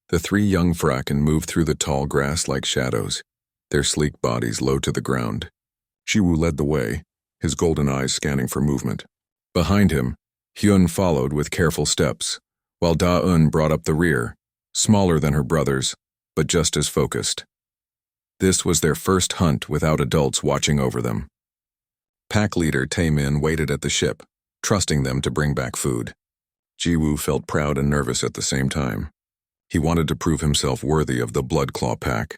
The three young Fraken moved through the tall grass like shadows, their sleek bodies low to the ground. Jiwoo led the way, his golden eyes scanning for movement. Behind him, Hyun followed with careful steps, while Da-eun brought up the rear, smaller than her brothers, but just as focused. This was their first hunt without adults watching over them. Pack leader Tae-min waited at the ship, trusting them to bring back food. Jiwoo felt proud and nervous at the same time. He wanted to prove himself worthy of the Bloodclaw pack.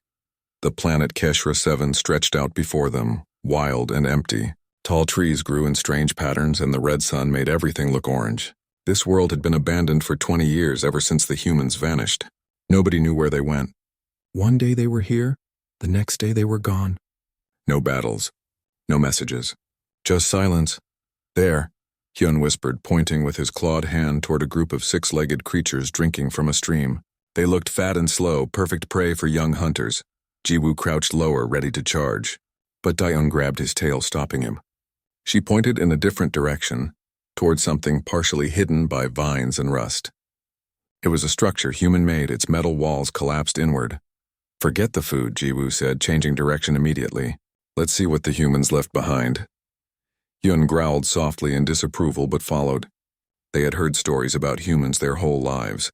The planet Keshra 7 stretched out before them, wild and empty. Tall trees grew in strange patterns and the red sun made everything look orange. This world had been abandoned for 20 years ever since the humans vanished. Nobody knew where they went. One day they were here, the next day they were gone. No battles, no messages, just silence. There, Hyun whispered, pointing with his clawed hand toward a group of six-legged creatures drinking from a stream. They looked fat and slow, perfect prey for young hunters. Jiwoo crouched lower, ready to charge, but Da-eun grabbed his tail, stopping him. She pointed in a different direction, toward something partially hidden by vines and rust. It was a structure human-made, its metal walls collapsed inward. Forget the food, Jiwoo said, changing direction immediately. Let's see what the humans left behind. Hyun growled softly in disapproval but followed. They had heard stories about humans their whole lives.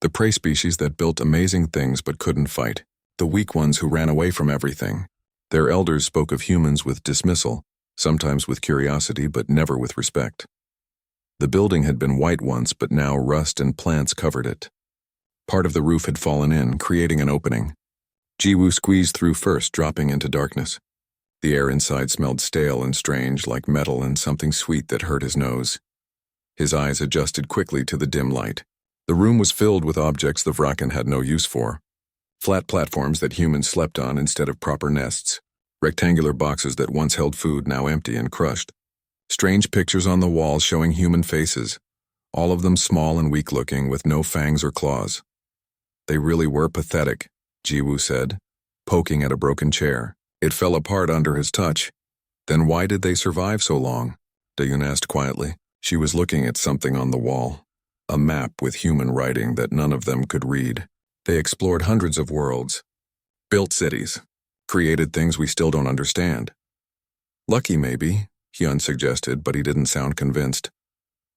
The prey species that built amazing things but couldn't fight. The weak ones who ran away from everything. Their elders spoke of humans with dismissal, sometimes with curiosity but never with respect. The building had been white once, but now rust and plants covered it. Part of the roof had fallen in, creating an opening. Jiwoo squeezed through first, dropping into darkness. The air inside smelled stale and strange, like metal and something sweet that hurt his nose. His eyes adjusted quickly to the dim light. The room was filled with objects the Vraken had no use for. Flat platforms that humans slept on instead of proper nests. Rectangular boxes that once held food, now empty and crushed. Strange pictures on the walls showing human faces, all of them small and weak-looking with no fangs or claws. They really were pathetic, Jiwoo said, poking at a broken chair. It fell apart under his touch. Then why did they survive so long? Da-eun asked quietly. She was looking at something on the wall. A map with human writing that none of them could read. They explored hundreds of worlds, built cities, created things we still don't understand. Lucky maybe, Hyun suggested, but he didn't sound convinced.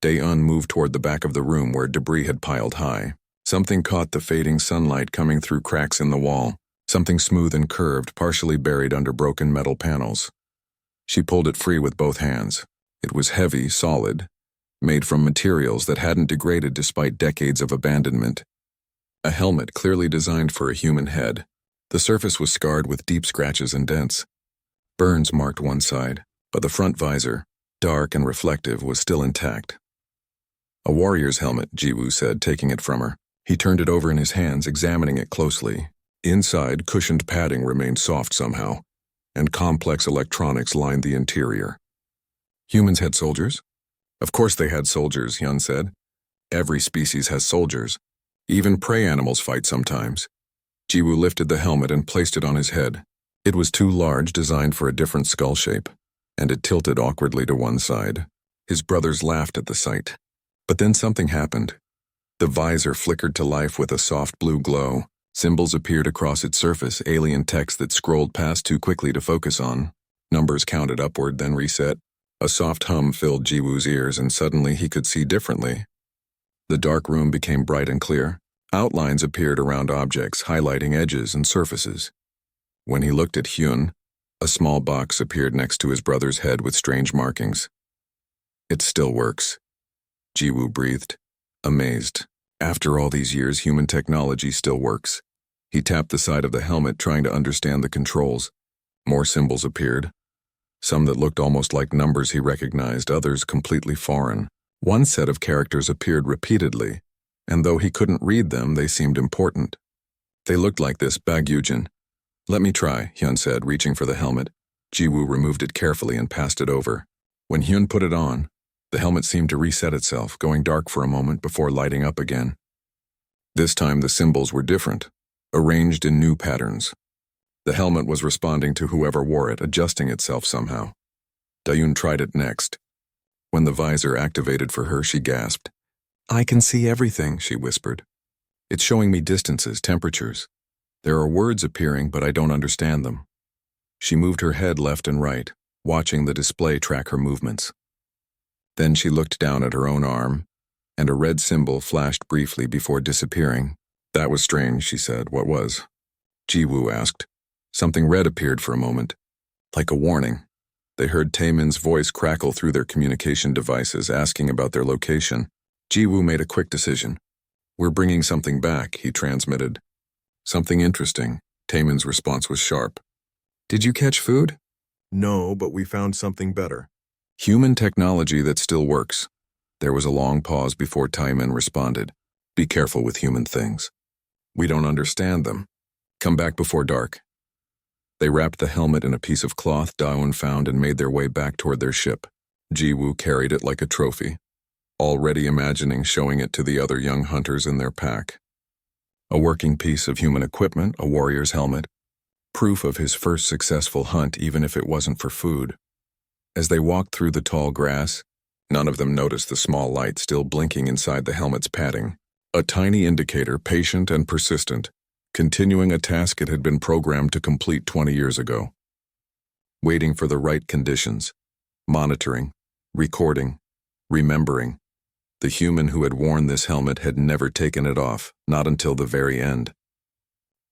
Dae-eun moved toward the back of the room where debris had piled high. Something caught the fading sunlight coming through cracks in the wall, something smooth and curved, partially buried under broken metal panels. She pulled it free with both hands. It was heavy, solid, made from materials that hadn't degraded despite decades of abandonment. A helmet clearly designed for a human head. The surface was scarred with deep scratches and dents. Burns marked one side, but the front visor, dark and reflective, was still intact. A warrior's helmet, Jiwoo said, taking it from her. He turned it over in his hands, examining it closely. Inside, cushioned padding remained soft somehow, and complex electronics lined the interior. Humans had soldiers? Of course they had soldiers, Hyun said. Every species has soldiers. Even prey animals fight sometimes. Jiwoo lifted the helmet and placed it on his head. It was too large, designed for a different skull shape, and it tilted awkwardly to one side. His brothers laughed at the sight. But then something happened. The visor flickered to life with a soft blue glow. Symbols appeared across its surface, alien text that scrolled past too quickly to focus on. Numbers counted upward, then reset. A soft hum filled Jiwoo's ears, and suddenly he could see differently. The dark room became bright and clear. Outlines appeared around objects, highlighting edges and surfaces. When he looked at Hyun, a small box appeared next to his brother's head with strange markings. It still works, Jiwoo breathed, amazed. After all these years, human technology still works. He tapped the side of the helmet, trying to understand the controls. More symbols appeared. Some that looked almost like numbers he recognized, others completely foreign. One set of characters appeared repeatedly, and though he couldn't read them, they seemed important. They looked like this, Bagyujin. Let me try, Hyun said, reaching for the helmet. Jiwoo removed it carefully and passed it over. When Hyun put it on, the helmet seemed to reset itself, going dark for a moment before lighting up again. This time the symbols were different, arranged in new patterns. The helmet was responding to whoever wore it, adjusting itself somehow. Da-eun tried it next. When the visor activated for her, she gasped. "I can see everything," she whispered. It's showing me distances, temperatures. There are words appearing, but I don't understand them. She moved her head left and right, watching the display track her movements. Then she looked down at her own arm, and a red symbol flashed briefly before disappearing. That was strange, she said. What was? Jiwoo asked. Something red appeared for a moment, like a warning. They heard Taemin's voice crackle through their communication devices, asking about their location. Jiwoo made a quick decision. We're bringing something back, he transmitted. Something interesting. Taemin's response was sharp. Did you catch food? No, but we found something better. Human technology that still works. There was a long pause before Taemin responded. Be careful with human things. We don't understand them. Come back before dark. They wrapped the helmet in a piece of cloth Daewon found and made their way back toward their ship. Jiwoo carried it like a trophy, already imagining showing it to the other young hunters in their pack. A working piece of human equipment, a warrior's helmet, proof of his first successful hunt even if it wasn't for food. As they walked through the tall grass, none of them noticed the small light still blinking inside the helmet's padding. A tiny indicator, patient and persistent, continuing a task it had been programmed to complete 20 years ago. Waiting for the right conditions, monitoring, recording, remembering. The human who had worn this helmet had never taken it off, not until the very end.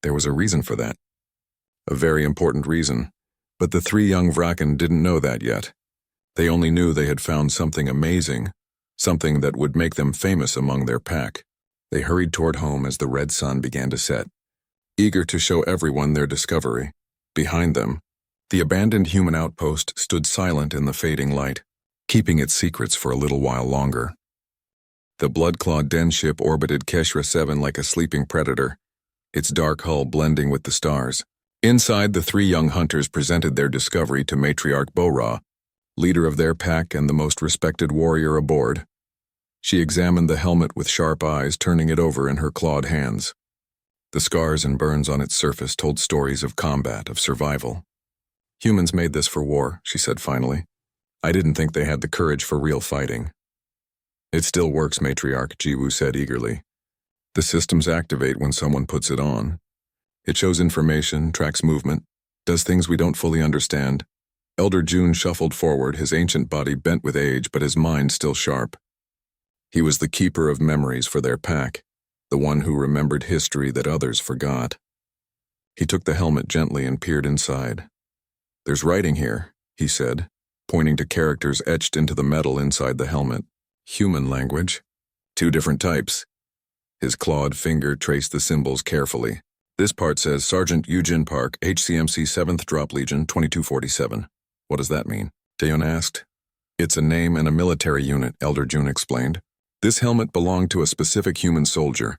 There was a reason for that. A very important reason, but the three young Vraken didn't know that yet. They only knew they had found something amazing, something that would make them famous among their pack. They hurried toward home as the red sun began to set, eager to show everyone their discovery. Behind them, the abandoned human outpost stood silent in the fading light, keeping its secrets for a little while longer. The blood-clawed den ship orbited Keshra 7 like a sleeping predator, its dark hull blending with the stars. Inside, the three young hunters presented their discovery to Matriarch Bo-Ra, leader of their pack and the most respected warrior aboard. She examined the helmet with sharp eyes, turning it over in her clawed hands. The scars and burns on its surface told stories of combat, of survival. Humans made this for war, she said finally. I didn't think they had the courage for real fighting. It still works, Matriarch, Jiwoo said eagerly. The systems activate when someone puts it on. It shows information, tracks movement, does things we don't fully understand. Elder June shuffled forward, his ancient body bent with age, but his mind still sharp. He was the keeper of memories for their pack, the one who remembered history that others forgot. He took the helmet gently and peered inside. There's writing here, he said, pointing to characters etched into the metal inside the helmet. Human language. 2 different types. His clawed finger traced the symbols carefully. This part says Sergeant Eugene Park, HCMC 7th Drop Legion, 2247. What does that mean? Daewon asked. It's a name and a military unit, Elder June explained. This helmet belonged to a specific human soldier.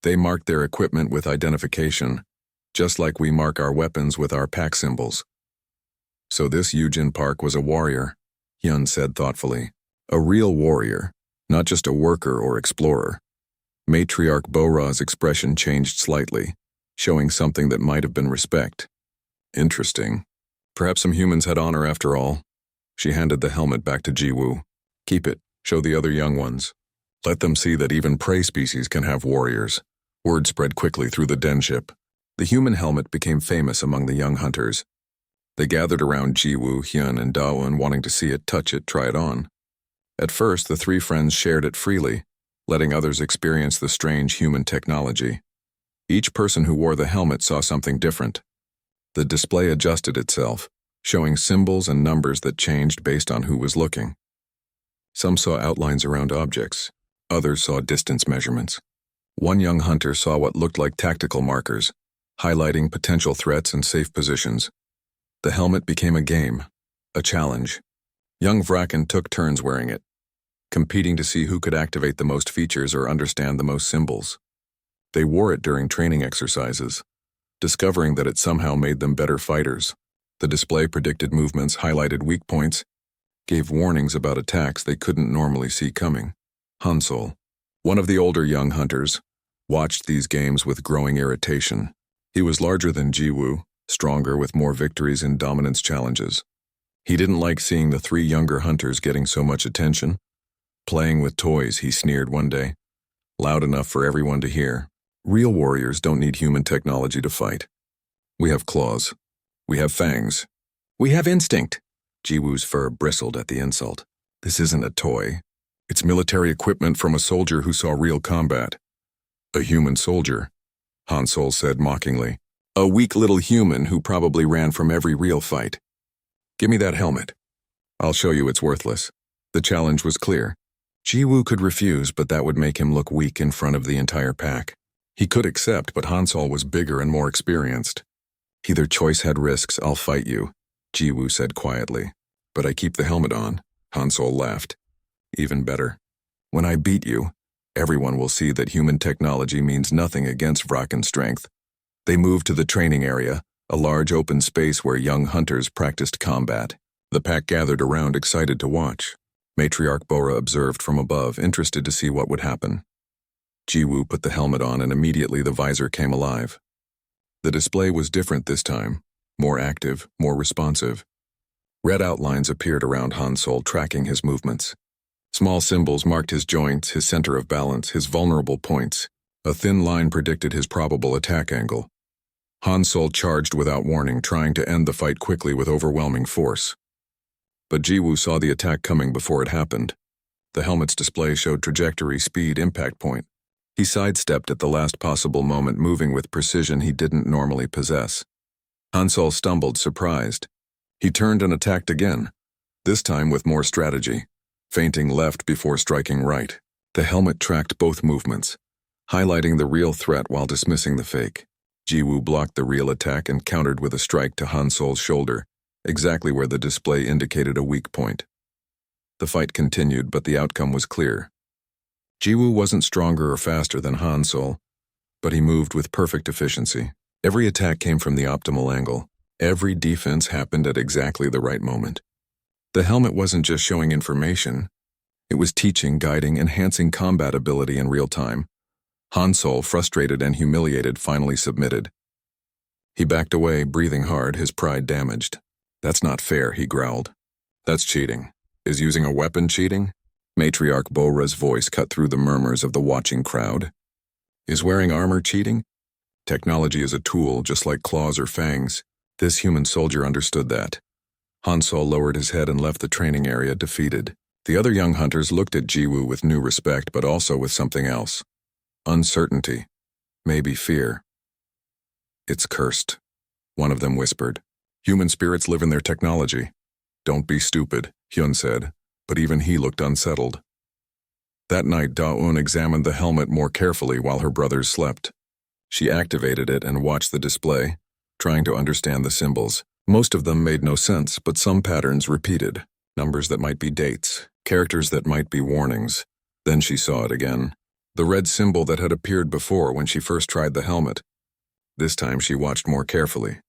They marked their equipment with identification, just like we mark our weapons with our pack symbols. So this Eugene Park was a warrior, Hyun said thoughtfully. A real warrior, not just a worker or explorer. Matriarch Bo-Ra's expression changed slightly, showing something that might have been respect. Interesting. Perhaps some humans had honor after all. She handed the helmet back to Jiwoo. Keep it, show the other young ones. Let them see that even prey species can have warriors. Word spread quickly through the den ship. The human helmet became famous among the young hunters. They gathered around Jiwoo, Hyun, and Daewon, wanting to see it, touch it, try it on. At first, the 3 friends shared it freely, letting others experience the strange human technology. Each person who wore the helmet saw something different. The display adjusted itself, showing symbols and numbers that changed based on who was looking. Some saw outlines around objects. Others saw distance measurements. One young hunter saw what looked like tactical markers, highlighting potential threats and safe positions. The helmet became a game, a challenge. Young Vraken took turns wearing it, competing to see who could activate the most features or understand the most symbols. They wore it during training exercises, discovering that it somehow made them better fighters. The display predicted movements, highlighted weak points, gave warnings about attacks they couldn't normally see coming. Hansol, one of the older young hunters, watched these games with growing irritation. He was larger than Jiwoo, stronger with more victories in dominance challenges. He didn't like seeing the 3 younger hunters getting so much attention. Playing with toys, he sneered one day, loud enough for everyone to hear. Real warriors don't need human technology to fight. We have claws. We have fangs. We have instinct. Jiwoo's fur bristled at the insult. This isn't a toy. It's military equipment from a soldier who saw real combat. A human soldier, HelmetTookTurnsWearingtthen said mockingly. A weak little human who probably ran from every real fight. Give me that helmet. I'll show you it's worthless. The challenge was clear. Jiwoo could refuse, but that would make him look weak in front of the entire pack. He could accept, but HelmetTookTurnsWearingtthen was bigger and more experienced. Either choice had risks, I'll fight you, Jiwoo said quietly. But I keep the helmet on, HelmetTookTurnsWearingtthen laughed. Even better. When I beat you, everyone will see that human technology means nothing against Vraken's strength. They moved to the training area, a large open space where young hunters practiced combat. The pack gathered around, excited to watch. Matriarch Bora observed from above, interested to see what would happen. Jiwoo put the helmet on and immediately the visor came alive. The display was different this time, more active, more responsive. Red outlines appeared around HelmetTookTurnsWearingtthen, tracking his movements. Small symbols marked his joints, his center of balance, his vulnerable points. A thin line predicted his probable attack angle. HelmetTookTurnsWearingtthen charged without warning, trying to end the fight quickly with overwhelming force. But Jiwoo saw the attack coming before it happened. The helmet's display showed trajectory, speed, impact point. He sidestepped at the last possible moment, moving with precision he didn't normally possess. HelmetTookTurnsWearingtthen stumbled, surprised. He turned and attacked again, this time with more strategy, feinting left before striking right. The helmet tracked both movements, highlighting the real threat while dismissing the fake. Jiwoo blocked the real attack and countered with a strike to HelmetTookTurnsWearingtthen's shoulder, exactly where the display indicated a weak point. The fight continued, but the outcome was clear. Jiwoo wasn't stronger or faster than HelmetTookTurnsWearingtthen, but he moved with perfect efficiency. Every attack came from the optimal angle. Every defense happened at exactly the right moment. The helmet wasn't just showing information. It was teaching, guiding, enhancing combat ability in real time. HelmetTookTurnsWearingtthen, frustrated and humiliated, finally submitted. He backed away, breathing hard, his pride damaged. That's not fair, he growled. That's cheating. Is using a weapon cheating? Matriarch Bora's voice cut through the murmurs of the watching crowd. Is wearing armor cheating? Technology is a tool, just like claws or fangs. This human soldier understood that. HelmetTookTurnsWearingtthen lowered his head and left the training area, defeated. The other young hunters looked at Jiwoo with new respect, but also with something else. Uncertainty. Maybe fear. It's cursed, one of them whispered. Human spirits live in their technology. Don't be stupid, Hyun said, but even he looked unsettled. That night, Da-eun examined the helmet more carefully while her brothers slept. She activated it and watched the display, trying to understand the symbols. Most of them made no sense, but some patterns repeated. Numbers that might be dates, characters that might be warnings. Then she saw it again. The red symbol that had appeared before when she first tried the helmet. This time she watched more carefully.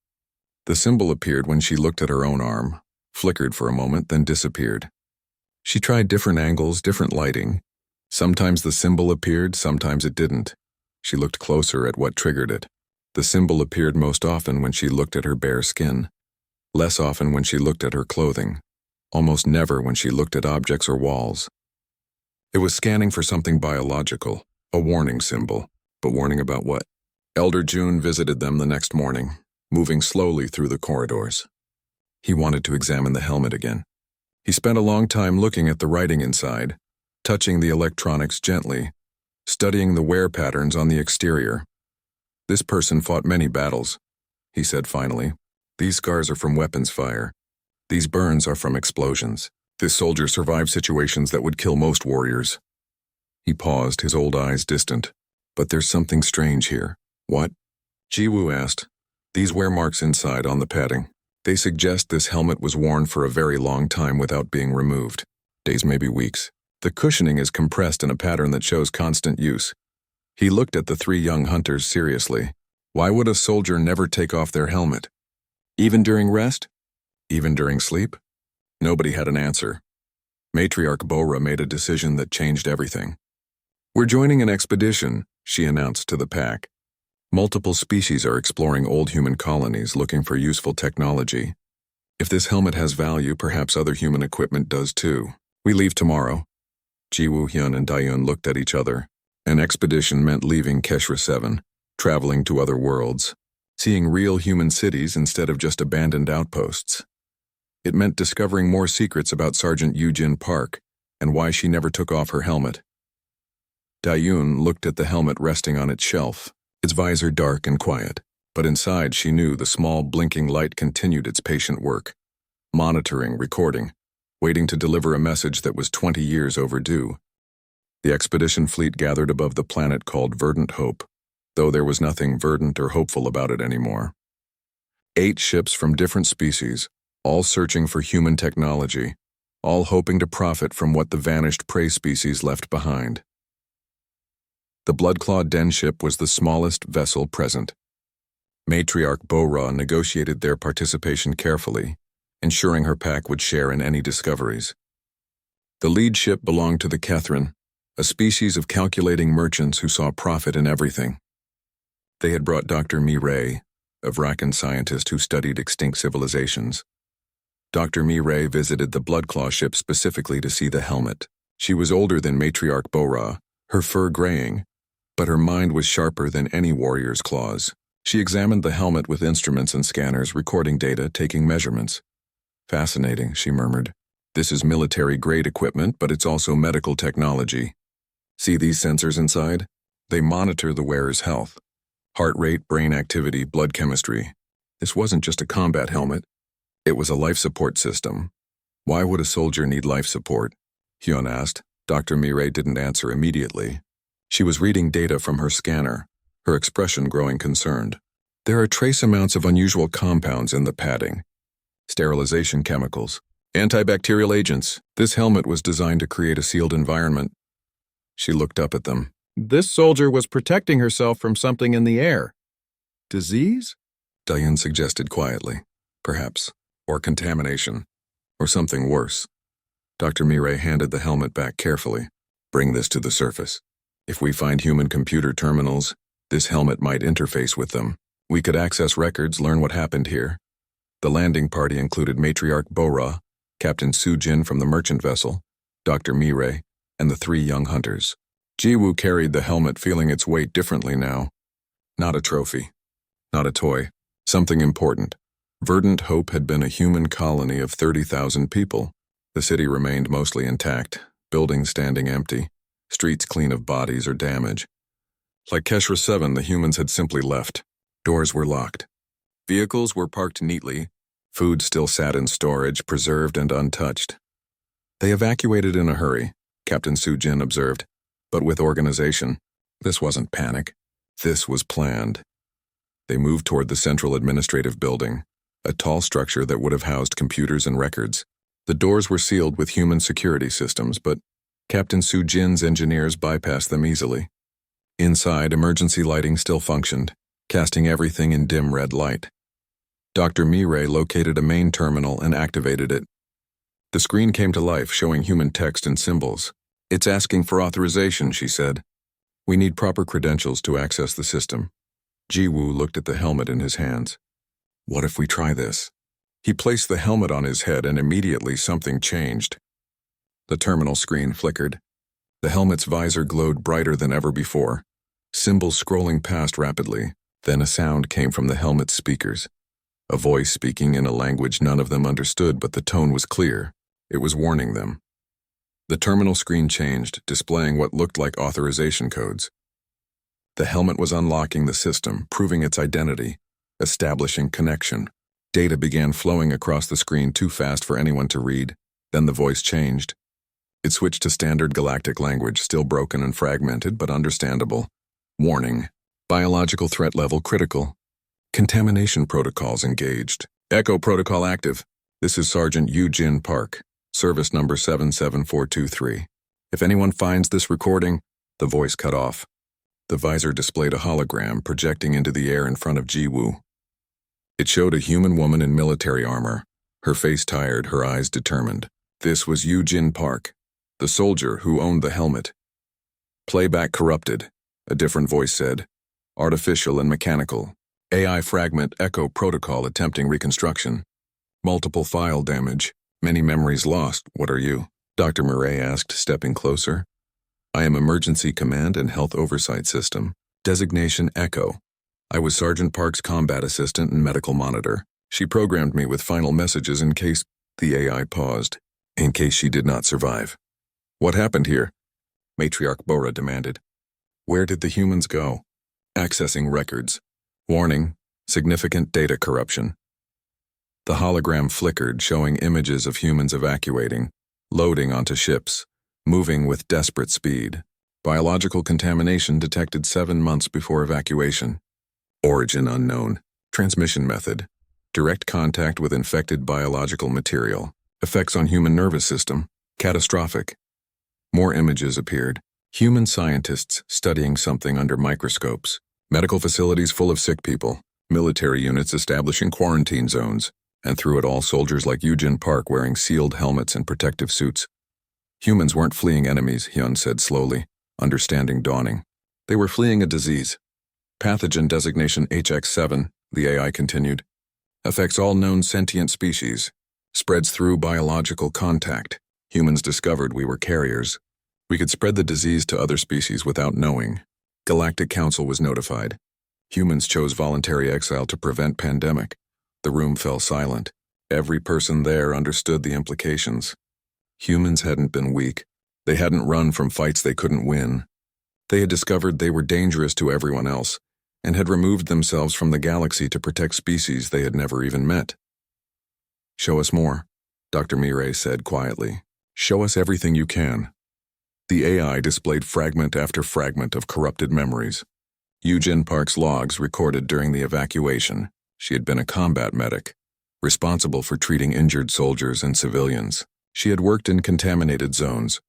The symbol appeared when she looked at her own arm, flickered for a moment, then disappeared. She tried different angles, different lighting. Sometimes the symbol appeared, sometimes it didn't. She looked closer at what triggered it. The symbol appeared most often when she looked at her bare skin. Less often when she looked at her clothing. Almost never when she looked at objects or walls. It was scanning for something biological, a warning symbol. But warning about what? Elder June visited them the next morning, moving slowly through the corridors. He wanted to examine the helmet again. He spent a long time looking at the writing inside, touching the electronics gently, studying the wear patterns on the exterior. This person fought many battles, he said finally. These scars are from weapons fire. These burns are from explosions. This soldier survived situations that would kill most warriors. He paused, his old eyes distant. But there's something strange here. What? Jiwoo asked. These wear marks inside on the padding. They suggest this helmet was worn for a very long time without being removed. Days, maybe weeks. The cushioning is compressed in a pattern that shows constant use. He looked at the three young hunters seriously. Why would a soldier never take off their helmet? Even during rest? Even during sleep? Nobody had an answer. Matriarch Bora made a decision that changed everything. We're joining an expedition, she announced to the pack. Multiple species are exploring old human colonies looking for useful technology. If this helmet has value, perhaps other human equipment does too. We leave tomorrow. Jiwoo, Hyun, and Da-eun looked at each other. An expedition meant leaving Keshra 7. traveling to other worlds, seeing real human cities instead of just abandoned outposts. It meant discovering more secrets about Sergeant Yu-Jin Park and why she never took off her helmet. Dayun looked at the helmet resting on its shelf, its visor dark and quiet, but inside she knew the small blinking light continued its patient work, monitoring, recording, waiting to deliver a message that was 20 years overdue. The expedition fleet gathered above the planet called Verdant Hope, though there was nothing verdant or hopeful about it anymore. 8 ships from different species, all searching for human technology, all hoping to profit from what the vanished prey species left behind. The Bloodclaw Den ship was the smallest vessel present. Matriarch Bo-Ra negotiated their participation carefully, ensuring her pack would share in any discoveries. The lead ship belonged to the Kethrin, a species of calculating merchants who saw profit in everything. They had brought Dr. Mi-Ray, a Vrakan scientist who studied extinct civilizations. Dr. Mi-Ray visited the Bloodclaw ship specifically to see the helmet. She was older than Matriarch Bo-Ra, her fur graying, but her mind was sharper than any warrior's claws. She examined the helmet with instruments and scanners, recording data, taking measurements. "Fascinating," she murmured. "This is military-grade equipment, but it's also medical technology. See these sensors inside? They monitor the wearer's health. Heart rate, brain activity, blood chemistry. This wasn't just a combat helmet. It was a life support system." "Why would a soldier need life support?" Hyun asked. Dr. Mi-Ray didn't answer immediately. She was reading data from her scanner, her expression growing concerned. "There are trace amounts of unusual compounds in the padding. Sterilization chemicals, antibacterial agents. This helmet was designed to create a sealed environment." She looked up at them. "This soldier was protecting herself from something in the air. Disease?" Dayun suggested quietly. "Perhaps. Or contamination. Or something worse." Dr. Mi-Ray handed the helmet back carefully. "Bring this to the surface. If we find human computer terminals, this helmet might interface with them. We could access records, learn what happened here." The landing party included Matriarch Bo-Ra, Captain Su-Jin from the merchant vessel, Dr. Mi-Ray, and the 3 young hunters. Ji-Woo carried the helmet, feeling its weight differently now. Not a trophy. Not a toy. Something important. Verdant Hope had been a human colony of 30,000 people. The city remained mostly intact, buildings standing empty, streets clean of bodies or damage. Like Keshra 7, the humans had simply left. Doors were locked. Vehicles were parked neatly. Food still sat in storage, preserved and untouched. "They evacuated in a hurry," Captain Su-Jin observed, "but with organization. This wasn't panic. This was planned." They moved toward the central administrative building, a tall structure that would have housed computers and records. The doors were sealed with human security systems, but Captain Su-Jin's engineers bypassed them easily. Inside, emergency lighting still functioned, casting everything in dim red light. Dr. Mi-Ray located a main terminal and activated it. The screen came to life, showing human text and symbols. "It's asking for authorization," she said. "We need proper credentials to access the system." Ji-Woo looked at the helmet in his hands. "What if we try this?" He placed the helmet on his head and immediately something changed. The terminal screen flickered. The helmet's visor glowed brighter than ever before, symbols scrolling past rapidly. Then a sound came from the helmet's speakers. A voice speaking in a language none of them understood, but the tone was clear. It was warning them. The terminal screen changed, displaying what looked like authorization codes. The helmet was unlocking the system, proving its identity, establishing connection. Data began flowing across the screen too fast for anyone to read. Then the voice changed. It switched to standard galactic language, still broken and fragmented, but understandable. "Warning. Biological threat level critical. Contamination protocols engaged. Echo protocol active. This is Sergeant Yu-Jin Park, service number 77423. If anyone finds this recording," the voice cut off. The visor displayed a hologram projecting into the air in front of Ji-Woo. It showed a human woman in military armor, her face tired, her eyes determined. This was Yu-Jin Park, the soldier who owned the helmet. "Playback corrupted," a different voice said. "Artificial and mechanical. AI fragment echo protocol attempting reconstruction. Multiple file damage. Many memories lost. What are you?" Dr. Murray asked, stepping closer. "I am Emergency Command and Health Oversight System. Designation Echo. I was Sergeant Park's combat assistant and medical monitor. She programmed me with final messages in case the AI paused, in case she did not survive. What happened here? Matriarch Bora demanded. Where did the humans go? Accessing records. Warning, significant data corruption. The hologram flickered, showing images of humans evacuating, loading onto ships, moving with desperate speed. Biological contamination detected 7 months before evacuation. Origin unknown. Transmission method. Direct contact with infected biological material. Effects on human nervous system. Catastrophic. More images appeared. Human scientists studying something under microscopes. Medical facilities full of sick people. Military units establishing quarantine zones. And through it all, soldiers like Eugene Park wearing sealed helmets and protective suits. Humans weren't fleeing enemies, Hyun said slowly, understanding dawning. They were fleeing a disease. Pathogen designation HX7, the AI continued. Affects all known sentient species. Spreads through biological contact. Humans discovered we were carriers. We could spread the disease to other species without knowing. Galactic Council was notified. Humans chose voluntary exile to prevent pandemic. The room fell silent. Every person there understood the implications. Humans hadn't been weak. They hadn't run from fights they couldn't win. They had discovered they were dangerous to everyone else, and had removed themselves from the galaxy to protect species they had never even met. Show us more, Dr. Mirai said quietly. Show us everything you can. The AI displayed fragment after fragment of corrupted memories. Eugene Park's logs recorded during the evacuation. She had been a combat medic, responsible for treating injured soldiers and civilians. She had worked in contaminated zones,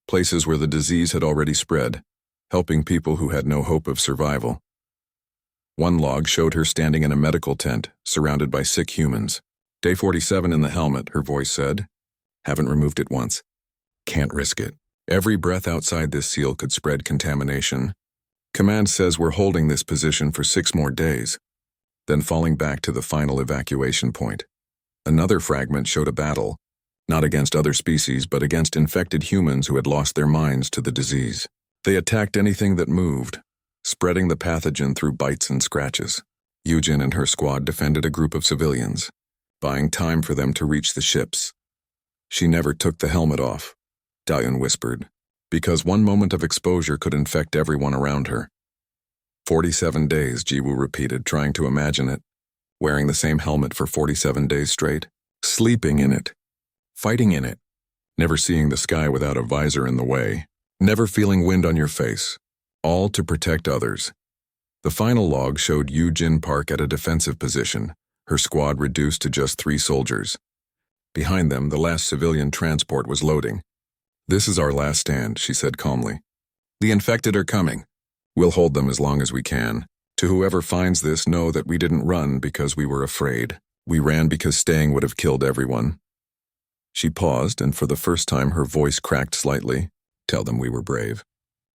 places where the disease had already spread, helping people who had no hope of survival. One log showed her standing in a medical tent, surrounded by sick humans. Day 47 in the helmet, her voice said. Haven't removed it once. Can't risk it. Every breath outside this seal could spread contamination. Command says we're holding this position for 6 more days, then falling back to the final evacuation point. Another fragment showed a battle, not against other species, but against infected humans who had lost their minds to the disease. They attacked anything that moved, spreading the pathogen through bites and scratches. Eugen and her squad defended a group of civilians, buying time for them to reach the ships. She never took the helmet off, Daeun whispered, because one moment of exposure could infect everyone around her. 47 days, Jiwoo repeated, trying to imagine it. Wearing the same helmet for 47 days straight. Sleeping in it. Fighting in it. Never seeing the sky without a visor in the way. Never feeling wind on your face. All to protect others. The final log showed Eugene Park at a defensive position, her squad reduced to just 3 soldiers. Behind them, the last civilian transport was loading. This is our last stand, she said calmly. The infected are coming. We'll hold them as long as we can. To whoever finds this, know that we didn't run because we were afraid. We ran because staying would have killed everyone. She paused, and for the first time her voice cracked slightly. Tell them we were brave.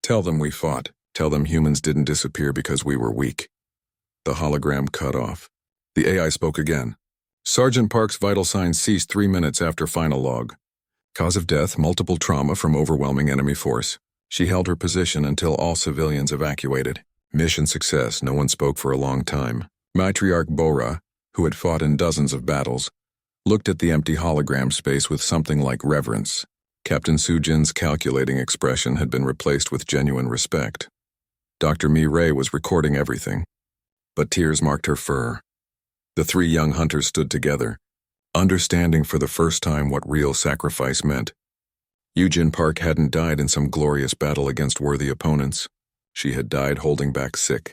Tell them we fought. Tell them humans didn't disappear because we were weak. The hologram cut off. The AI spoke again. Sergeant Park's vital signs ceased 3 minutes after final log. Cause of death, multiple trauma from overwhelming enemy force. She held her position until all civilians evacuated. Mission success, no one spoke for a long time. Matriarch Bora, who had fought in dozens of battles, looked at the empty hologram space with something like reverence. Captain Sujin's calculating expression had been replaced with genuine respect. Dr. Mirai was recording everything, but tears marked her fur. The 3 young hunters stood together, understanding for the first time what real sacrifice meant. Eugene Park hadn't died in some glorious battle against worthy opponents. She had died holding back sick,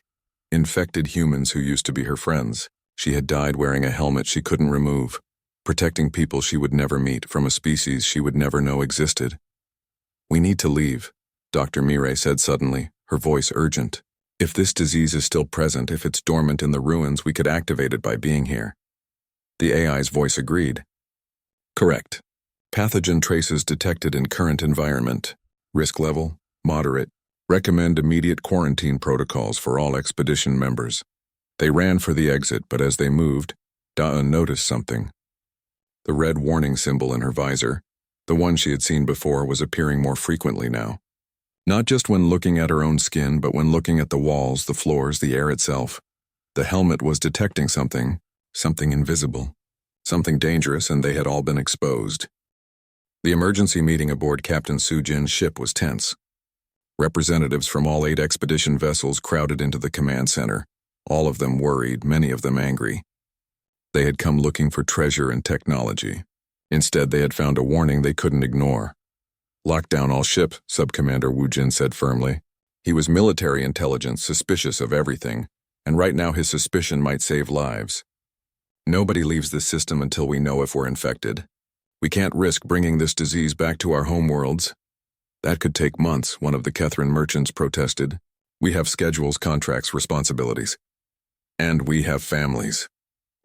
infected humans who used to be her friends. She had died wearing a helmet she couldn't remove, protecting people she would never meet from a species she would never know existed. We need to leave, Dr. Mirai said suddenly, her voice urgent. If this disease is still present, if it's dormant in the ruins, we could activate it by being here. The AI's voice agreed. Correct. Pathogen traces detected in current environment. Risk level, moderate. Recommend immediate quarantine protocols for all expedition members. They ran for the exit, but as they moved, Daeun noticed something. The red warning symbol in her visor, the one she had seen before, was appearing more frequently now. Not just when looking at her own skin, but when looking at the walls, the floors, the air itself. The helmet was detecting something invisible, something dangerous, and they had all been exposed. The emergency meeting aboard Captain Sujin's ship was tense. Representatives from all 8 expedition vessels crowded into the command center, all of them worried, many of them angry. They had come looking for treasure and technology. Instead, they had found a warning they couldn't ignore. "Lock down all ship," Subcommander Wu Jin said firmly. He was military intelligence, suspicious of everything, and right now his suspicion might save lives. "Nobody leaves this system until we know if we're infected. We can't risk bringing this disease back to our homeworlds." "That could take months," one of the Kethrin merchants protested. "We have schedules, contracts, responsibilities. And we have families,"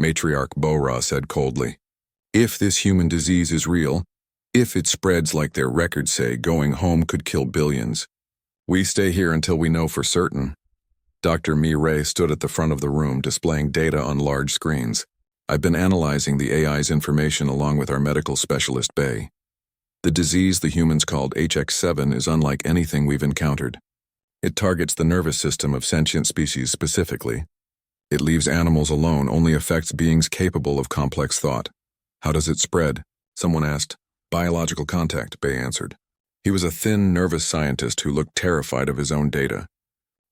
Matriarch Bo-Ra said coldly. "If this human disease is real, if it spreads like their records say, going home could kill billions. We stay here until we know for certain." Dr. Mi-Ray stood at the front of the room, displaying data on large screens. "I've been analyzing the AI's information along with our medical specialist, Bay. The disease the humans called HX7 is unlike anything we've encountered. It targets the nervous system of sentient species specifically. It leaves animals alone, only affects beings capable of complex thought." "How does it spread?" someone asked. "Biological contact," Bay answered. He was a thin, nervous scientist who looked terrified of his own data.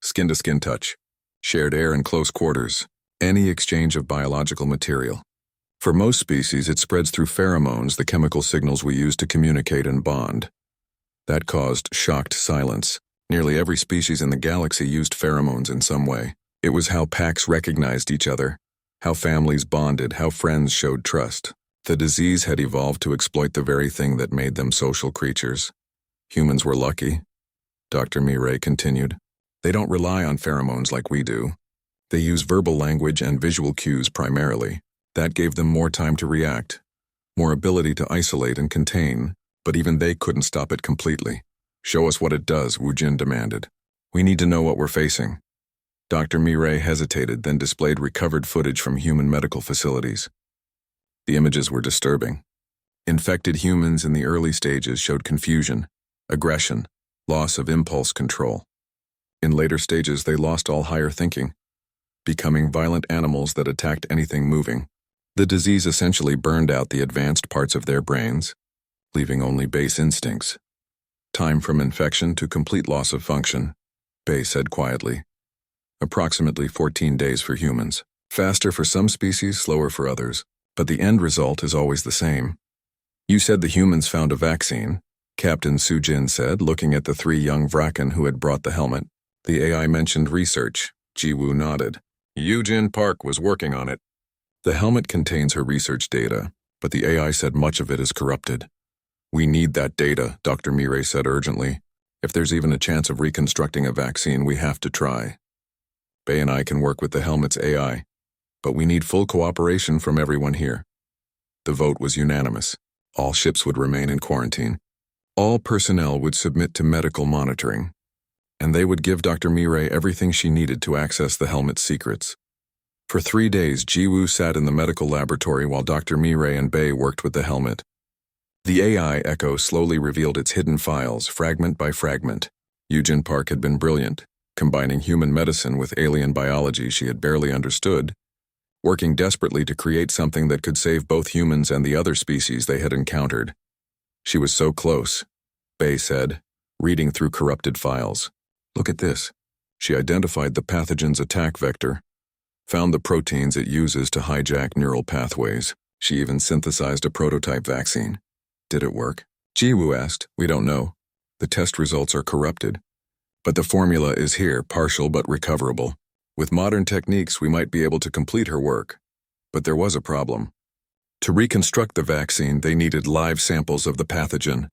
Skin-to-skin touch, shared air in close quarters, any exchange of biological material. For most species, it spreads through pheromones, the chemical signals we use to communicate and bond. That caused shocked silence. Nearly every species in the galaxy used pheromones in some way. It was how packs recognized each other, how families bonded, how friends showed trust. The disease had evolved to exploit the very thing that made them social creatures. Humans were lucky, Dr. Mi-Ray continued. They don't rely on pheromones like we do. They use verbal language and visual cues primarily. That gave them more time to react, more ability to isolate and contain, but even they couldn't stop it completely. "Show us what it does," Wu Jin demanded. "We need to know what we're facing." Dr. Mi-Ray hesitated, then displayed recovered footage from human medical facilities. The images were disturbing. Infected humans in the early stages showed confusion, aggression, loss of impulse control. In later stages, they lost all higher thinking, becoming violent animals that attacked anything moving. The disease essentially burned out the advanced parts of their brains, leaving only base instincts. "Time from infection to complete loss of function," Bay said quietly. "Approximately 14 days for humans. Faster for some species, slower for others. But the end result is always the same." "You said the humans found a vaccine," Captain Sujin said, looking at the 3 young Vraken who had brought the helmet. The AI mentioned research. Ji-Woo nodded. "Yujin Park was working on it." "The helmet contains her research data, but the AI said much of it is corrupted." "We need that data," Dr. Mi-Ray said urgently. "If there's even a chance of reconstructing a vaccine, we have to try. Bay and I can work with the helmet's AI, but we need full cooperation from everyone here." The vote was unanimous. All ships would remain in quarantine. All personnel would submit to medical monitoring, and they would give Dr. Mi-Ray everything she needed to access the helmet's secrets. For 3 days, Ji-Woo sat in the medical laboratory while Dr. Mi-Ray and Bay worked with the helmet. The AI Echo slowly revealed its hidden files, fragment by fragment. Yujin Park had been brilliant, combining human medicine with alien biology she had barely understood, working desperately to create something that could save both humans and the other species they had encountered. She was so close, Bay said, reading through corrupted files. "Look at this." She identified the pathogen's attack vector, found the proteins it uses to hijack neural pathways. She even synthesized a prototype vaccine. "Did it work?" Ji-Woo asked. "We don't know. The test results are corrupted. But the formula is here, partial but recoverable. With modern techniques, we might be able to complete her work." But there was a problem. To reconstruct the vaccine, they needed live samples of the pathogen,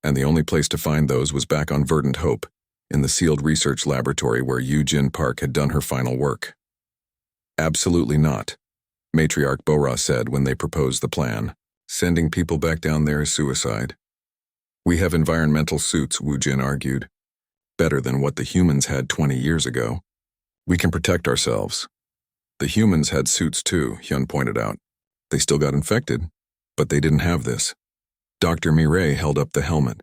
and the only place to find those was back on Verdant Hope, in the sealed research laboratory where Yujin Park had done her final work. "Absolutely not," Matriarch Bo-Ra said when they proposed the plan. "Sending people back down there is suicide." "We have environmental suits," Wu Jin argued. "Better than what the humans had 20 years ago. We can protect ourselves." "The humans had suits too," Hyun pointed out. "They still got infected, but they didn't have this." Dr. Mi-Ray held up the helmet.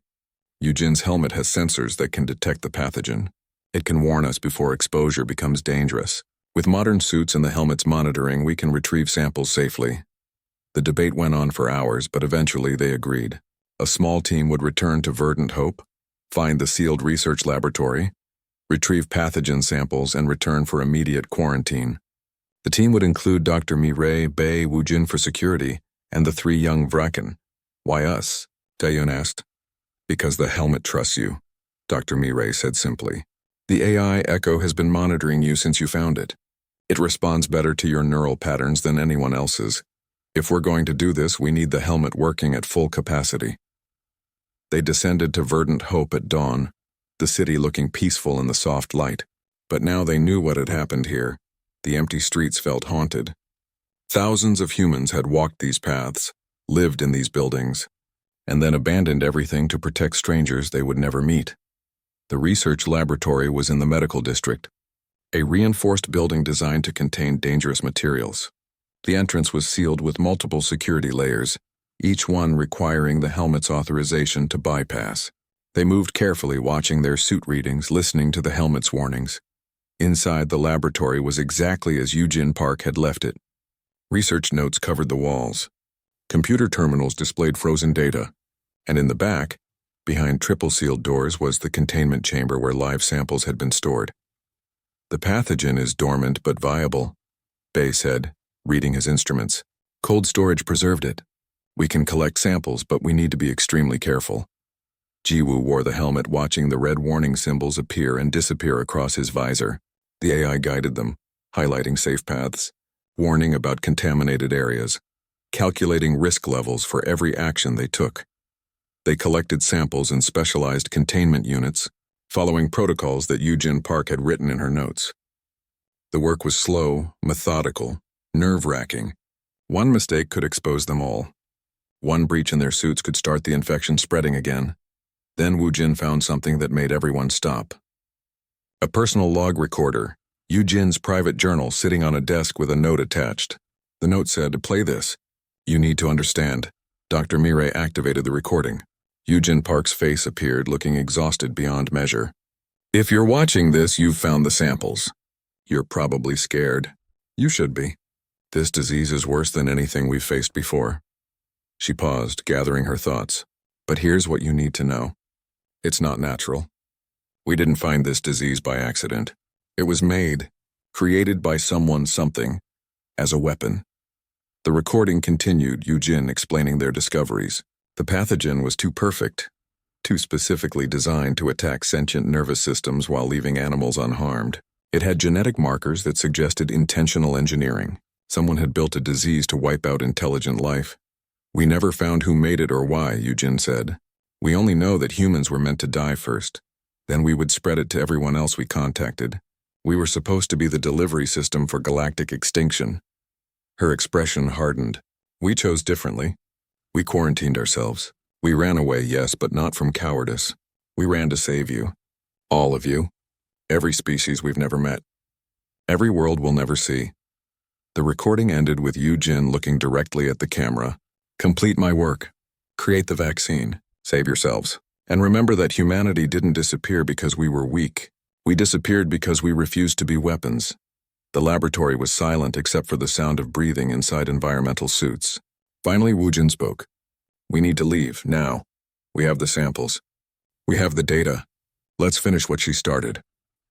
"Yujin's helmet has sensors that can detect the pathogen. It can warn us before exposure becomes dangerous. With modern suits and the helmet's monitoring, we can retrieve samples safely. The debate went on for hours, but eventually they agreed. A small team would return to Verdant Hope, find the sealed research laboratory, retrieve pathogen samples, and return for immediate quarantine. The team would include Dr. Mireille, Bei, Wujin for security, and the 3 young Vraken. Why us? Taeyun asked. Because the helmet trusts you, Dr. Mireille said simply. The AI Echo has been monitoring you since you found it. It responds better to your neural patterns than anyone else's. If we're going to do this, we need the helmet working at full capacity. They descended to Verdant Hope at dawn, the city looking peaceful in the soft light. But now they knew what had happened here. The empty streets felt haunted. Thousands of humans had walked these paths, lived in these buildings, and then abandoned everything to protect strangers they would never meet. The research laboratory was in the medical district, a reinforced building designed to contain dangerous materials. The entrance was sealed with multiple security layers, each one requiring the helmet's authorization to bypass. They moved carefully, watching their suit readings, listening to the helmet's warnings. Inside, the laboratory was exactly as Eugene Park had left it. Research notes covered the walls. Computer terminals displayed frozen data, and in the back, behind triple-sealed doors, was the containment chamber where live samples had been stored. The pathogen is dormant but viable, Bei said, reading his instruments. Cold storage preserved it. We can collect samples, but we need to be extremely careful. Jiwoo wore the helmet, watching the red warning symbols appear and disappear across his visor. The AI guided them, highlighting safe paths, warning about contaminated areas, calculating risk levels for every action they took. They collected samples in specialized containment units, following protocols that Eugene Park had written in her notes. The work was slow, methodical, nerve-wracking. One mistake could expose them all. One breach in their suits could start the infection spreading again. Then Wujin found something that made everyone stop. A personal log recorder, Eugene private journal sitting on a desk with a note attached. The note said, "Play this. You need to understand." Dr. Mireille activated the recording. Eugene Park's face appeared, looking exhausted beyond measure. "If you're watching this, you've found the samples. You're probably scared. You should be. This disease is worse than anything we've faced before." She paused, gathering her thoughts. "But here's what you need to know. It's not natural. We didn't find this disease by accident. It was made, created by someone, something, as a weapon." The recording continued, Eugene explaining their discoveries. The pathogen was too perfect, too specifically designed to attack sentient nervous systems while leaving animals unharmed. It had genetic markers that suggested intentional engineering. Someone had built a disease to wipe out intelligent life. "We never found who made it or why," Eugene said. "We only know that humans were meant to die first. Then we would spread it to everyone else we contacted. We were supposed to be the delivery system for galactic extinction." Her expression hardened. "We chose differently. We quarantined ourselves. We ran away, yes, but not from cowardice. We ran to save you. All of you. Every species we've never met. Every world we'll never see." The recording ended with Eugene looking directly at the camera. "Complete my work. Create the vaccine. Save yourselves. And remember that humanity didn't disappear because we were weak. We disappeared because we refused to be weapons." The laboratory was silent except for the sound of breathing inside environmental suits. Finally, Wujin spoke. "We need to leave, now. We have the samples. We have the data. Let's finish what she started."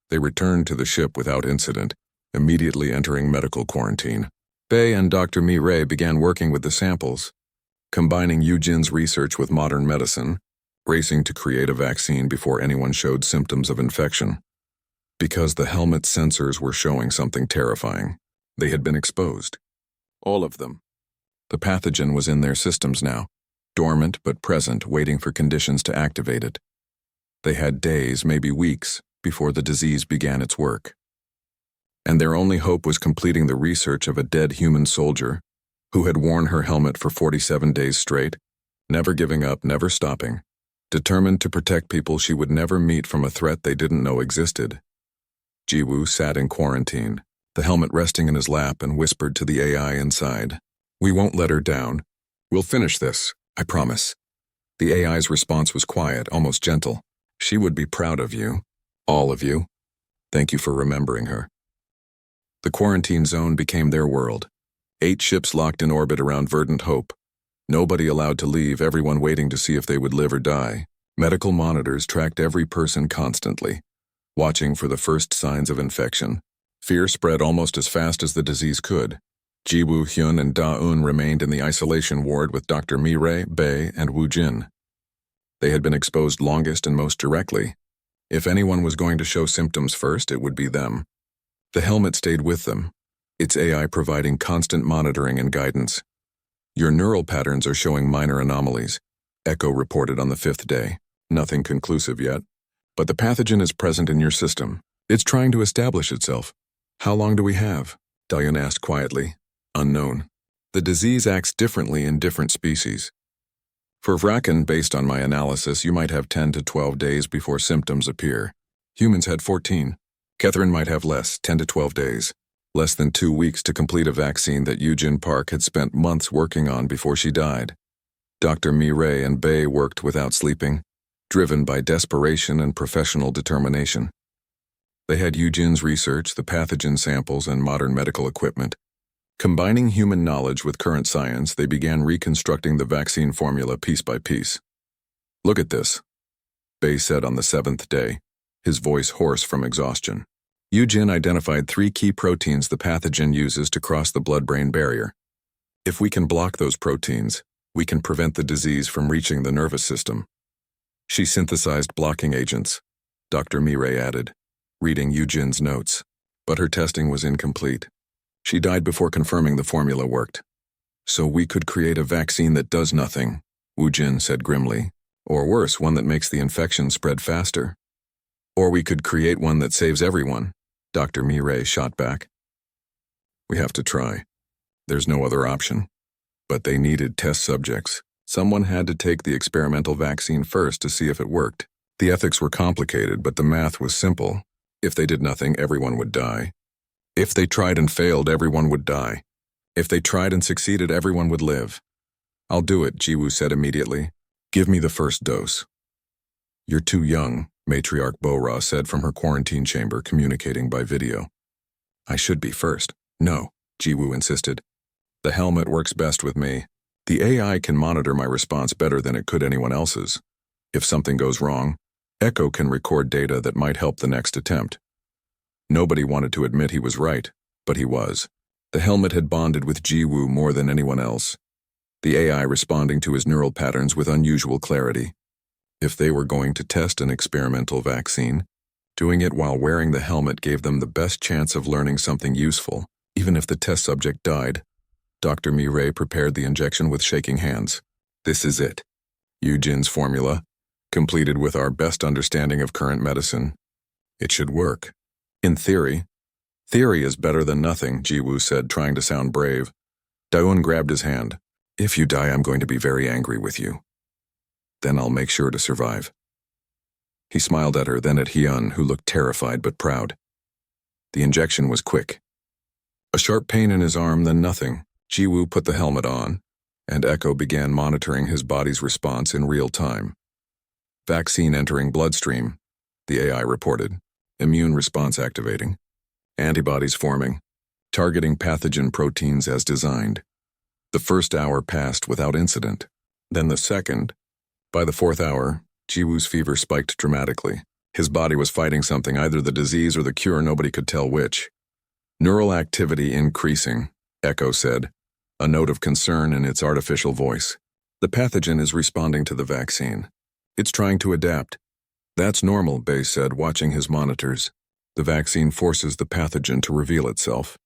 They returned to the ship without incident, immediately entering medical quarantine. Bei and Dr. Mireille began working with the samples, combining Eugene's research with modern medicine, racing to create a vaccine before anyone showed symptoms of infection. Because the helmet's sensors were showing something terrifying. They had been exposed. All of them. The pathogen was in their systems now, dormant but present, waiting for conditions to activate it. They had days, maybe weeks, before the disease began its work. And their only hope was completing the research of a dead human soldier who had worn her helmet for 47 days straight, never giving up, never stopping, determined to protect people she would never meet from a threat they didn't know existed. Jiwoo sat in quarantine, the helmet resting in his lap, and whispered to the AI inside, "We won't let her down. We'll finish this, I promise." The AI's response was quiet, almost gentle. "She would be proud of you. All of you. Thank you for remembering her." The quarantine zone became their world. 8 ships locked in orbit around Verdant Hope. Nobody allowed to leave, everyone waiting to see if they would live or die. Medical monitors tracked every person constantly, watching for the first signs of infection. Fear spread almost as fast as the disease could. Jiwoo, Hyun, and Da-eun remained in the isolation ward with Dr. Mi-rae, Bae, and Woo-jin. They had been exposed longest and most directly. If anyone was going to show symptoms first, it would be them. The helmet stayed with them, its AI providing constant monitoring and guidance. Your neural patterns are showing minor anomalies, Echo reported on the 5th day. Nothing conclusive yet, but the pathogen is present in your system. It's trying to establish itself. How long do we have? Daeun asked quietly. Unknown. The disease acts differently in different species. For Vraken, based on my analysis, you might have 10 to 12 days before symptoms appear. Humans had 14. Catherine might have less, 10 to 12 days. Less than 2 weeks to complete a vaccine that Eugene Park had spent months working on before she died. Dr. Mi-rae and Bae worked without sleeping, driven by desperation and professional determination. They had Eugene's research, the pathogen samples, and modern medical equipment. Combining human knowledge with current science, they began reconstructing the vaccine formula piece by piece. Look at this, Bae said on the 7th day, his voice hoarse from exhaustion. Eugene identified 3 key proteins the pathogen uses to cross the blood-brain barrier. If we can block those proteins, we can prevent the disease from reaching the nervous system. She synthesized blocking agents, Dr. Mi-rae added, reading Eugene's notes. But her testing was incomplete. She died before confirming the formula worked. So we could create a vaccine that does nothing, Woo-jin said grimly. Or worse, one that makes the infection spread faster. Or we could create one that saves everyone, Dr. Mi-rae shot back. We have to try. There's no other option. But they needed test subjects. Someone had to take the experimental vaccine first to see if it worked. The ethics were complicated, but the math was simple. If they did nothing, everyone would die. If they tried and failed, everyone would die. If they tried and succeeded, everyone would live. I'll do it, Jiwoo said immediately. Give me the first dose. You're too young, Matriarch Bo-ra said from her quarantine chamber, communicating by video. I should be first. No, Jiwoo insisted. The helmet works best with me. The AI can monitor my response better than it could anyone else's. If something goes wrong, Echo can record data that might help the next attempt. Nobody wanted to admit he was right, but he was. The helmet had bonded with Jiwoo more than anyone else, the AI responding to his neural patterns with unusual clarity. If they were going to test an experimental vaccine, doing it while wearing the helmet gave them the best chance of learning something useful, even if the test subject died. Dr. Mi-rae prepared the injection with shaking hands. This is it. Eugene's formula, completed with our best understanding of current medicine. It should work. In theory. Theory is better than nothing, Jiwoo said, trying to sound brave. Daeun grabbed his hand. If you die, I'm going to be very angry with you. Then I'll make sure to survive. He smiled at her, then at Hyun, who looked terrified but proud. The injection was quick. A sharp pain in his arm, then nothing. Jiwoo put the helmet on, and Echo began monitoring his body's response in real time. Vaccine entering bloodstream, the AI reported. Immune response activating. Antibodies forming. Targeting pathogen proteins as designed. The first hour passed without incident. Then the second. By the 4th hour, Jiwoo's fever spiked dramatically. His body was fighting something, either the disease or the cure, nobody could tell which. Neural activity increasing, Echo said, a note of concern in its artificial voice. The pathogen is responding to the vaccine. It's trying to adapt. That's normal, Bae said, watching his monitors. The vaccine forces the pathogen to reveal itself.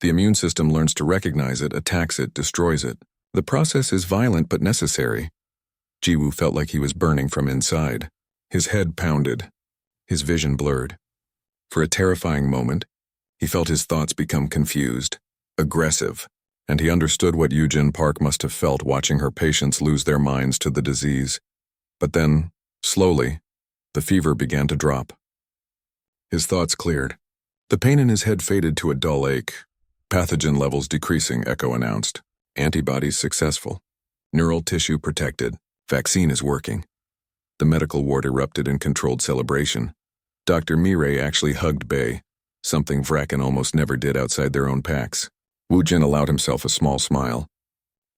The immune system learns to recognize it, attacks it, destroys it. The process is violent but necessary. Jiwoo felt like he was burning from inside. His head pounded, his vision blurred. For a terrifying moment, he felt his thoughts become confused, aggressive, and he understood what Eugene Park must have felt watching her patients lose their minds to the disease. But then, slowly, the fever began to drop. His thoughts cleared. The pain in his head faded to a dull ache. Pathogen levels decreasing, Echo announced. Antibodies successful. Neural tissue protected. Vaccine is working. The medical ward erupted in controlled celebration. Dr. Mi-rae actually hugged Bae. something Vraken almost never did outside their own packs. Wu Jin allowed himself a small smile.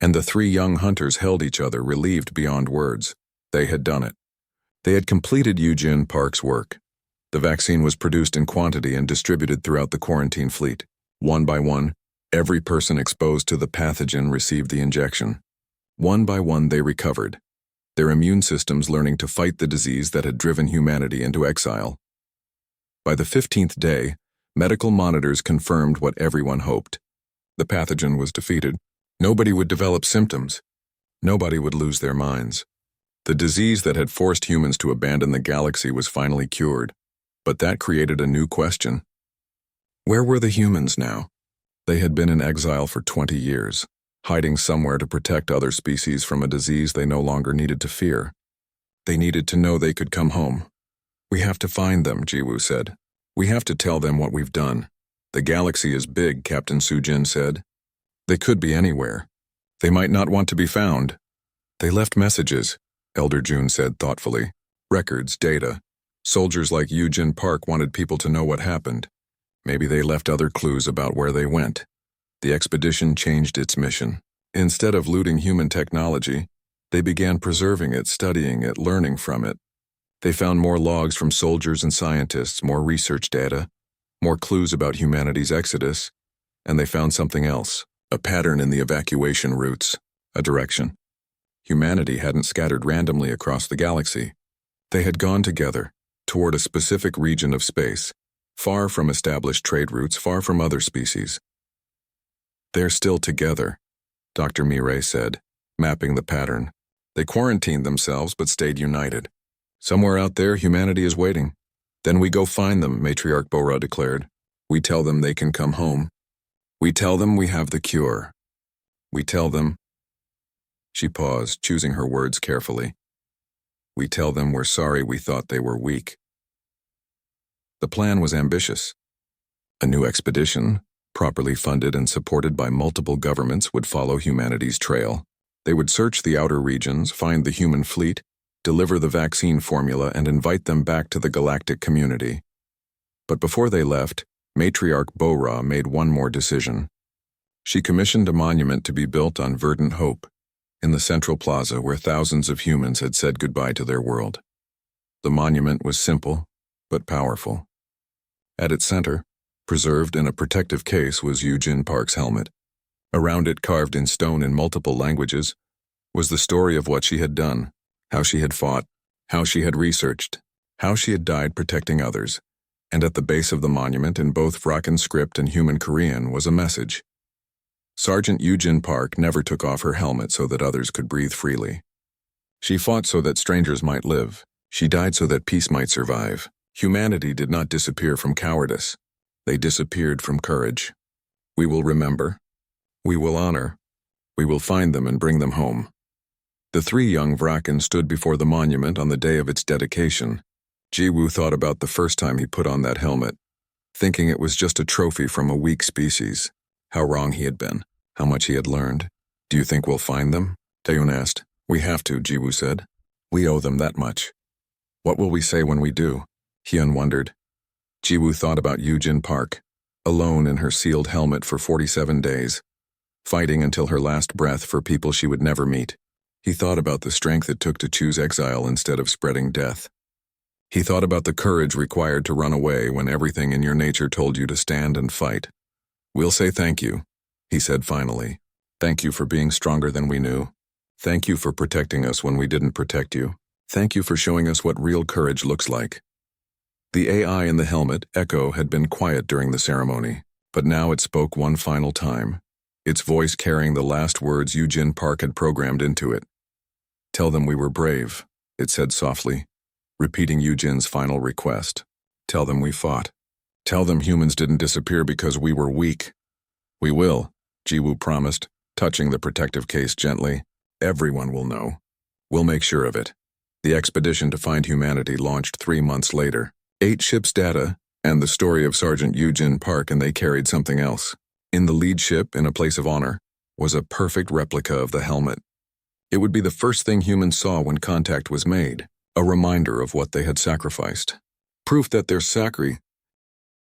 And the three young hunters held each other, relieved beyond words. They had done it. They had completed Yujin Park's work. The vaccine was produced in quantity and distributed throughout the quarantine fleet. One by one, every person exposed to the pathogen received the injection. One by one they recovered, their immune systems learning to fight the disease that had driven humanity into exile. By the 15th day, medical monitors confirmed what everyone hoped. The pathogen was defeated. Nobody would develop symptoms. Nobody would lose their minds. The disease that had forced humans to abandon the galaxy was finally cured. But that created a new question. Where were the humans now? They had been in exile for 20 years, hiding somewhere to protect other species from a disease they no longer needed to fear. They needed to know they could come home. We have to find them, Jiwoo said. We have to tell them what we've done. The galaxy is big, Captain Sujin said. They could be anywhere. They might not want to be found. They left messages, Elder June said thoughtfully. Records, data. Soldiers like Yujin Park wanted people to know what happened. Maybe they left other clues about where they went. The expedition changed its mission. Instead of looting human technology, they began preserving it, studying it, learning from it. They found more logs from soldiers and scientists, more research data, more clues about humanity's exodus, and they found something else. A pattern in the evacuation routes, a direction. Humanity hadn't scattered randomly across the galaxy. They had gone together, toward a specific region of space, far from established trade routes, far from other species. They're still together, Dr. Mireille said, mapping the pattern. They quarantined themselves but stayed united. Somewhere out there, humanity is waiting. Then we go find them, Matriarch Bora declared. We tell them they can come home. We tell them we have the cure. We tell them... She paused, choosing her words carefully. We tell them we're sorry we thought they were weak. The plan was ambitious. A new expedition, properly funded and supported by multiple governments, would follow humanity's trail. They would search the outer regions, find the human fleet, deliver the vaccine formula, and invite them back to the galactic community. But before they left, Matriarch Bora made one more decision. She commissioned a monument to be built on Verdant Hope, in the central plaza where thousands of humans had said goodbye to their world. The monument was simple, but powerful. At its center, preserved in a protective case, was Yujin Park's helmet. Around it, carved in stone in multiple languages, was the story of what she had done, how she had fought, how she had researched, how she had died protecting others. And at the base of the monument, in both Vraken script and human Korean, was a message. Sergeant Yujin Park never took off her helmet so that others could breathe freely. She fought so that strangers might live. She died so that peace might survive. Humanity did not disappear from cowardice. They disappeared from courage. We will remember. We will honor. We will find them and bring them home. The three young Vraken stood before the monument on the day of its dedication. Jiwoo thought about the first time he put on that helmet, thinking it was just a trophy from a weak species. How wrong he had been, how much he had learned. Do you think we'll find them? Taeyoon asked. We have to, Jiwoo said. We owe them that much. What will we say when we do? Hyun wondered. Jiwoo thought about Yujin Park, alone in her sealed helmet for 47 days, fighting until her last breath for people she would never meet. He thought about the strength it took to choose exile instead of spreading death. He thought about the courage required to run away when everything in your nature told you to stand and fight. We'll say thank you, he said finally. Thank you for being stronger than we knew. Thank you for protecting us when we didn't protect you. Thank you for showing us what real courage looks like. The AI in the helmet, Echo, had been quiet during the ceremony, but now it spoke one final time, its voice carrying the last words Yujin Park had programmed into it. Tell them we were brave, it said softly, repeating Yujin's final request. Tell them we fought. Tell them humans didn't disappear because we were weak. We will, Jiwoo promised, touching the protective case gently. Everyone will know. We'll make sure of it. The expedition to find humanity launched 3 months later. 8 ships' data, and the story of Sergeant Yujin Park, and they carried something else. In the lead ship, in a place of honor, was a perfect replica of the helmet. It would be the first thing humans saw when contact was made, a reminder of what they had sacrificed. Proof that their